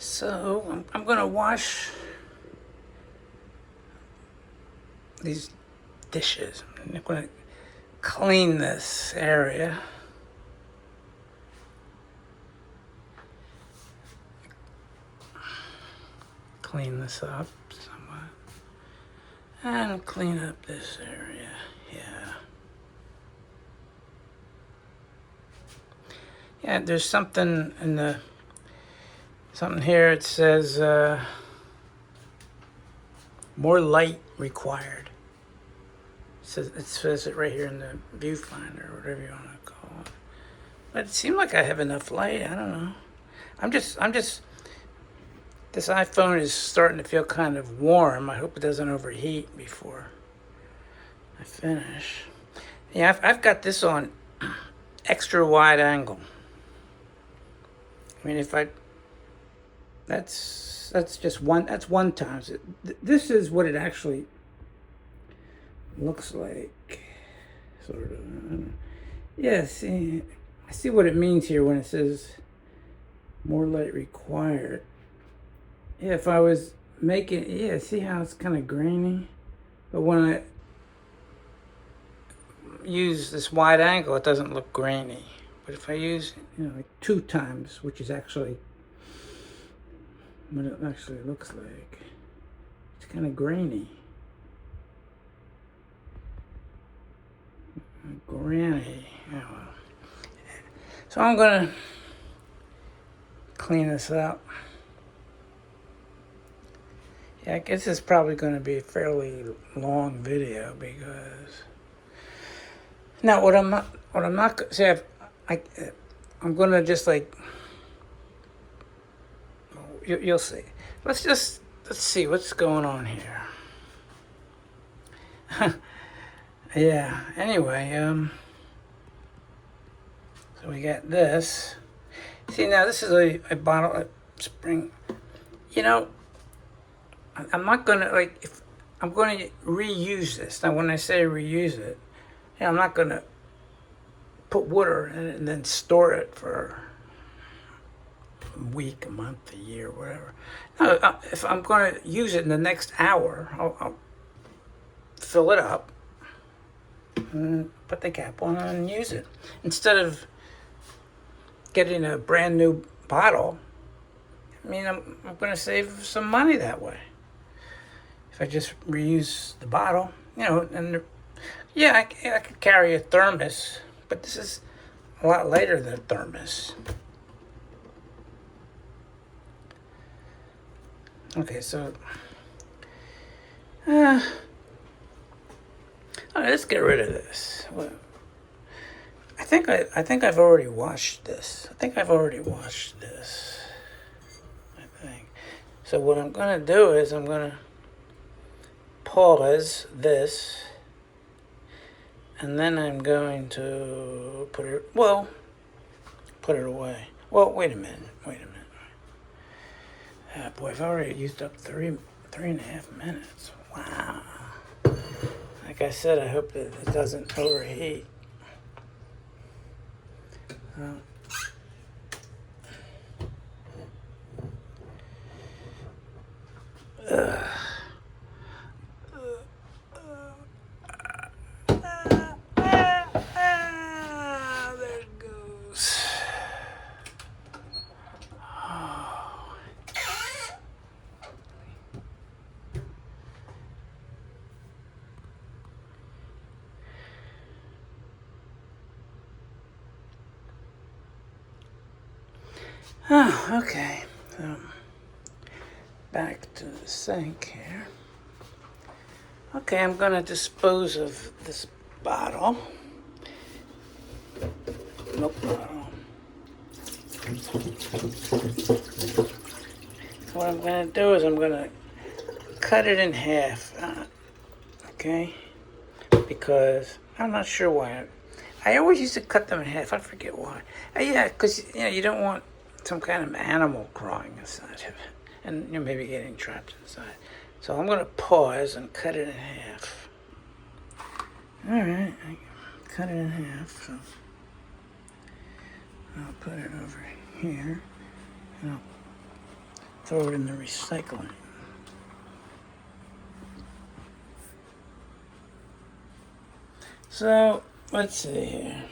So I'm going to wash these dishes. I'm going to clean this area. Clean this up somewhat. And clean up this area. Yeah. Yeah, there's something in the something here. It says more light required. It says it right here in the viewfinder, or whatever you want to call it. But it seemed like I have enough light. I don't know. I'm just. This iPhone is starting to feel kind of warm. I hope it doesn't overheat before I finish. Yeah, I've got this on extra wide angle. I mean, that's just one. That's one times it. This is what it actually looks like, sort of. Yeah, see, I see what it means here when it says more light required. Yeah, if I was making, yeah, see how it's kind of grainy? But when I use this wide angle, it doesn't look grainy. But if I use, like 2 times, which is actually what it actually looks like, it's kind of grainy. Granny. Oh, well. So I'm going to clean this up. Yeah, I guess it's probably going to be a fairly long video because now what I'm not see I'm going to just like you'll see. Let's see what's going on here. Yeah. Anyway, so we got this. See, now this is a bottle of spring. I'm not gonna if I'm gonna reuse this. Now, when I say reuse it, I'm not gonna put water in it and then store it for a week, a month, a year, whatever. No, if I'm gonna use it in the next hour, I'll fill it up and put the cap on and use it instead of getting a brand new bottle. I mean, I'm gonna save some money that way. If I just reuse the bottle, and yeah, I could carry a thermos, but this is a lot lighter than a thermos. Okay, so all right, let's get rid of this. I think I've already washed this. I think. So what I'm gonna do is I'm gonna pause this, and then I'm going to put it away. Well, wait a minute. Boy, I've already used up 3.5 minutes. Wow. Like I said, I hope that it doesn't overheat. There it goes. Oh, okay. So, back to the sink here. Okay, I'm going to dispose of this bottle. Milk bottle. What I'm going to do is I'm going to cut it in half. Okay? Because I'm not sure why. I always used to cut them in half. I forget why. Yeah, because you don't want some kind of animal crawling inside of it, and maybe getting trapped inside. So I'm going to pause and cut it in half. All right, I cut it in half. So I'll put it over here. And I'll throw it in the recycling. So, let's see here.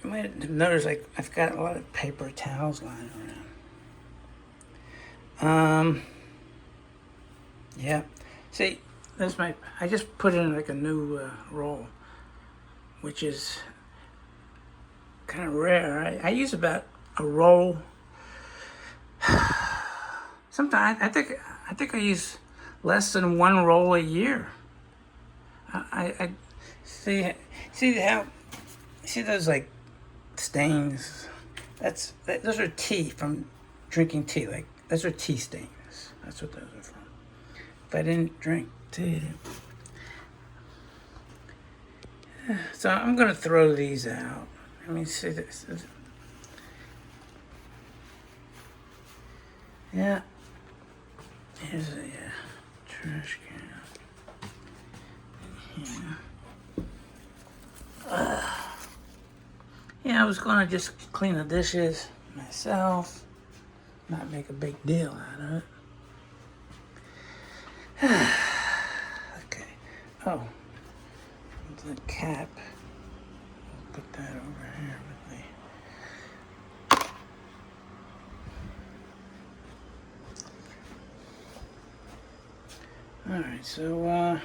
You might have noticed, like, I've got a lot of paper towels lying around. Yeah. See, I just put in like a new roll, which is kind of rare. I use about a roll. Sometimes I think I use less than one roll a year. I see those like stains. Those are tea from drinking tea. Like those are tea stains. That's what those are from. If I didn't drink tea. So I'm gonna throw these out. Let me see this. Yeah. Here's a trash can. Yeah, I was gonna just clean the dishes myself, not make a big deal out of it. Okay. Oh, the cap. I'll put that over here with me. All right, so what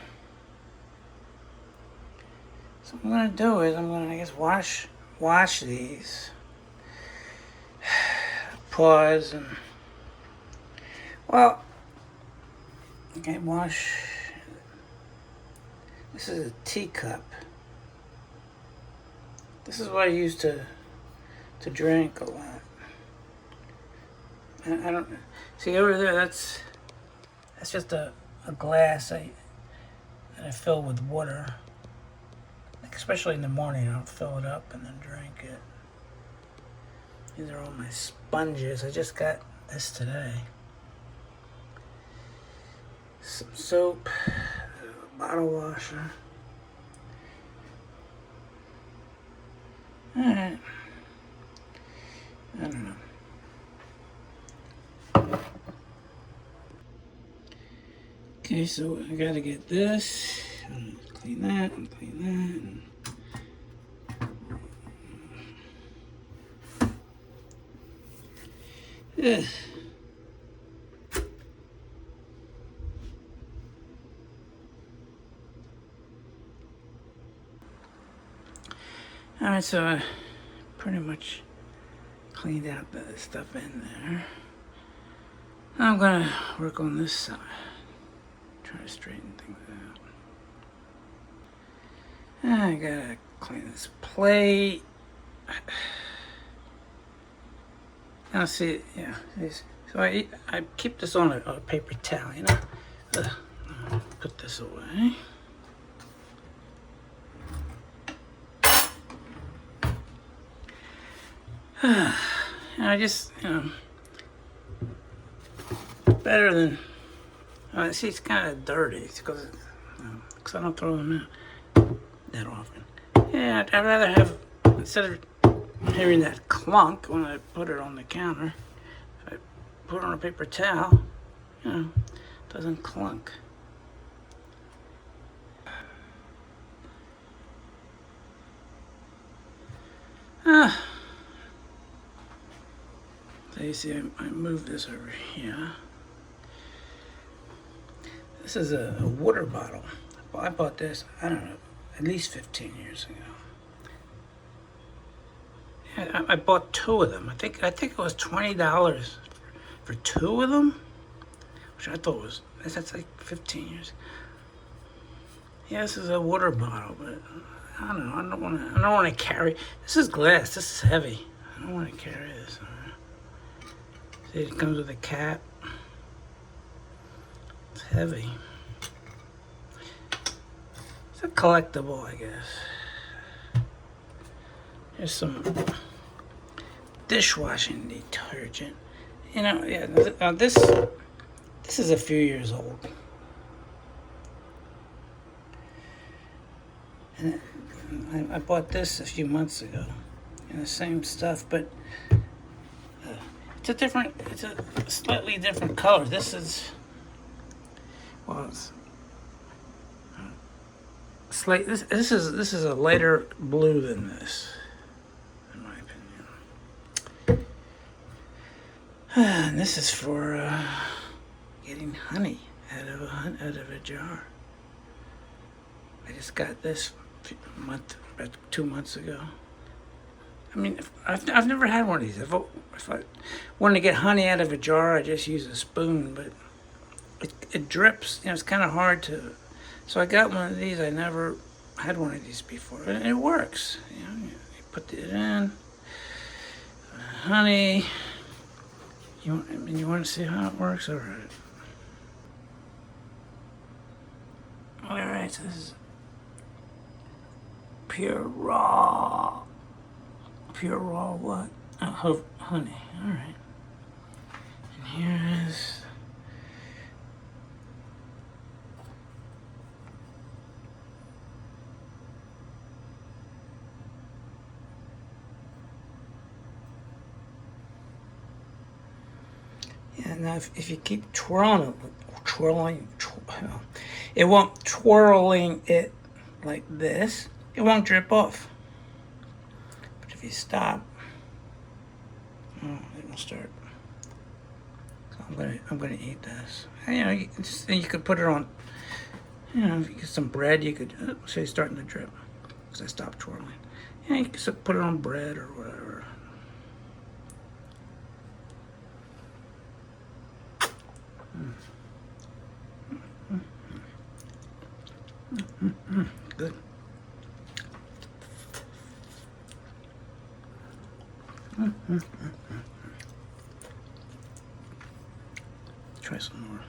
I'm gonna do is I guess wash these. Pause and okay, wash. This is a teacup. This is what I used to drink a lot. I don't see over there. That's just a glass that I fill with water. Like especially in the morning, I'll fill it up and then drink it. These are all my sponges. I just got this today. Some soap, a bottle washer. Alright. I don't know. Okay, so I gotta get this, and clean that, and clean that, and yeah. Alright, so I pretty much cleaned out the stuff in there. Now I'm gonna work on this side. Try to straighten things out. I gotta clean this plate. Now see, yeah. So I keep this on a paper towel, you know. Put this away. And I just, better than. See, it's kind of dirty. It's because I don't throw them out that often. Yeah, I'd rather have, instead of hearing that clunk when I put it on the counter, if I put it on a paper towel, it doesn't clunk. So you see, I moved this over here. This is a water bottle. I bought this, I don't know, at least 15 years ago. Yeah, I bought two of them. I think it was $20 for two of them, which I thought that's like 15 years. Yeah, this is a water bottle, but I don't know. I don't want to carry. This is glass. This is heavy. I don't want to carry this. See, it comes with a cap. It's heavy. It's a collectible, I guess. Here's some dishwashing detergent. Yeah, this is a few years old. And I bought this a few months ago. And the same stuff, but it it's a slightly different color. This is, well, it's slight. This is a lighter blue than this, in my opinion. And this is for getting honey out of a jar. I just got this about 2 months ago. I mean, I've never had one of these. If I wanted to get honey out of a jar, I just use a spoon, but it drips. You know, it's kind of hard to. So I got one of these. I never had one of these before, and it works. You know, you put it in, honey. You want to see how it works? All right. All right. So this is pure raw what? Honey. All right. And here is. Yeah, now if you keep twirling, it won't twirling it like this. It won't drip off. But if you stop, it will start. So I'm gonna eat this. And, you know, you could put it on. You know, if you get some bread, you could say it's starting to drip because I stopped twirling. Yeah, you could put it on bread or whatever. Good. Try some more.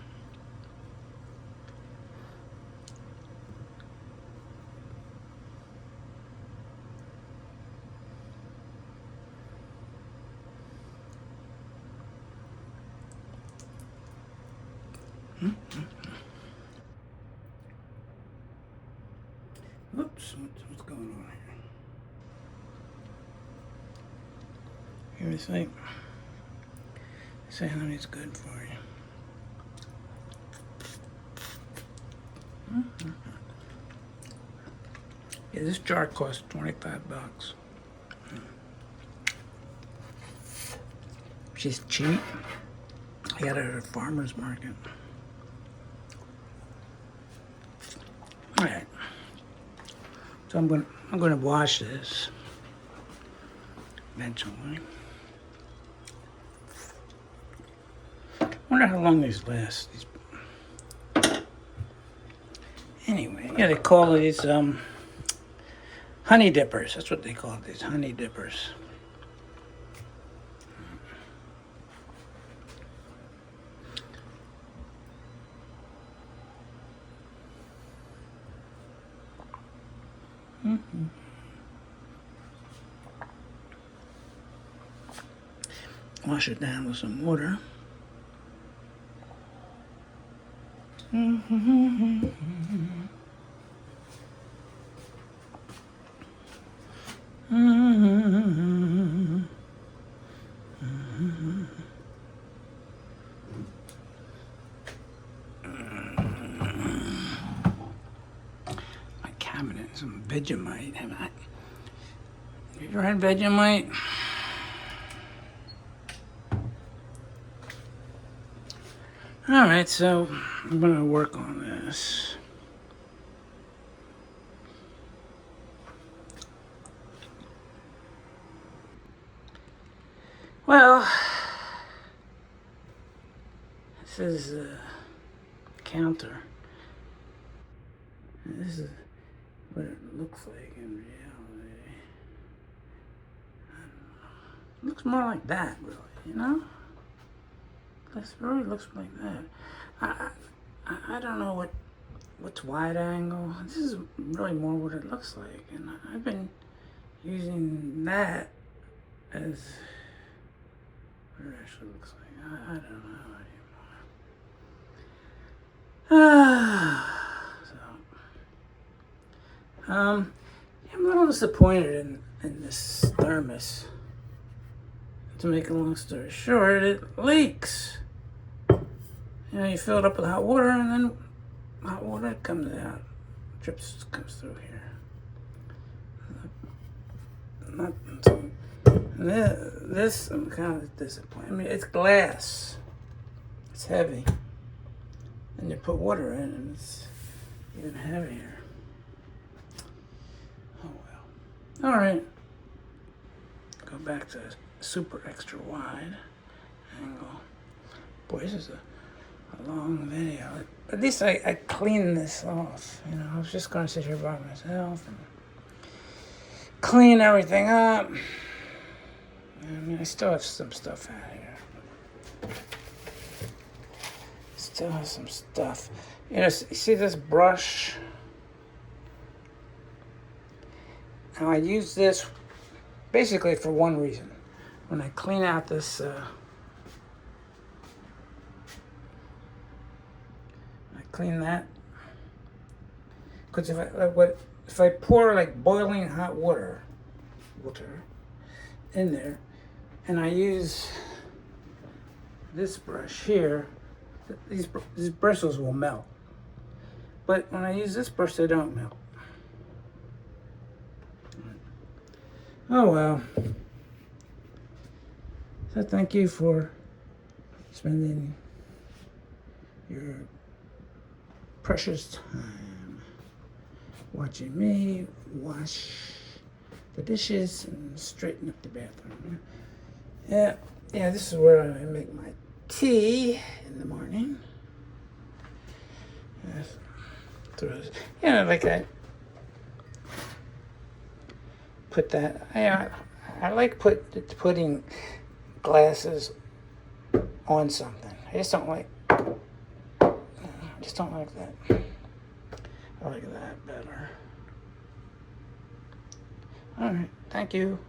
Oops, what's going on here? Here they say honey's good for you. Yeah, this jar costs $25. She's cheap. I got it at a farmer's market. All right. So I'm gonna wash this eventually. I wonder how long these last. Anyway, yeah, they call these honey dippers. That's what they call these, honey dippers. Wash it down with some water. My cabinet, some Vegemite. Have you ever had Vegemite? All right, so I'm gonna work on this. Well, this is a counter. And this is what it looks like in reality. It looks more like that, really, you know? This really looks like that. I don't know what's wide angle. This is really more what it looks like, and I've been using that as what it actually looks like. I don't know anymore. I'm a little disappointed in this thermos. to make a long story short, it leaks. You know, you fill it up with hot water, and then hot water comes out, drips comes through here. Not so. This I'm kind of disappointed. I mean, it's glass. It's heavy, and you put water in, and it's even heavier. Oh well. All right. Go back to super extra wide angle. Boy, this is a long video. At least I cleaned this off. You know, I was just gonna sit here by myself and clean everything up. I mean, I still have some stuff out here. Still have some stuff. You know, you see this brush? Now I use this basically for one reason. When I clean out this, I clean that. Because if I pour like boiling hot water in there, and I use this brush here, these bristles will melt. But when I use this brush, they don't melt. Oh well. So thank you for spending your precious time watching me wash the dishes and straighten up the bathroom. Yeah, this is where I make my tea in the morning. Like I put that. I like putting glasses on something. I just don't like that. I like that better. All right, thank you.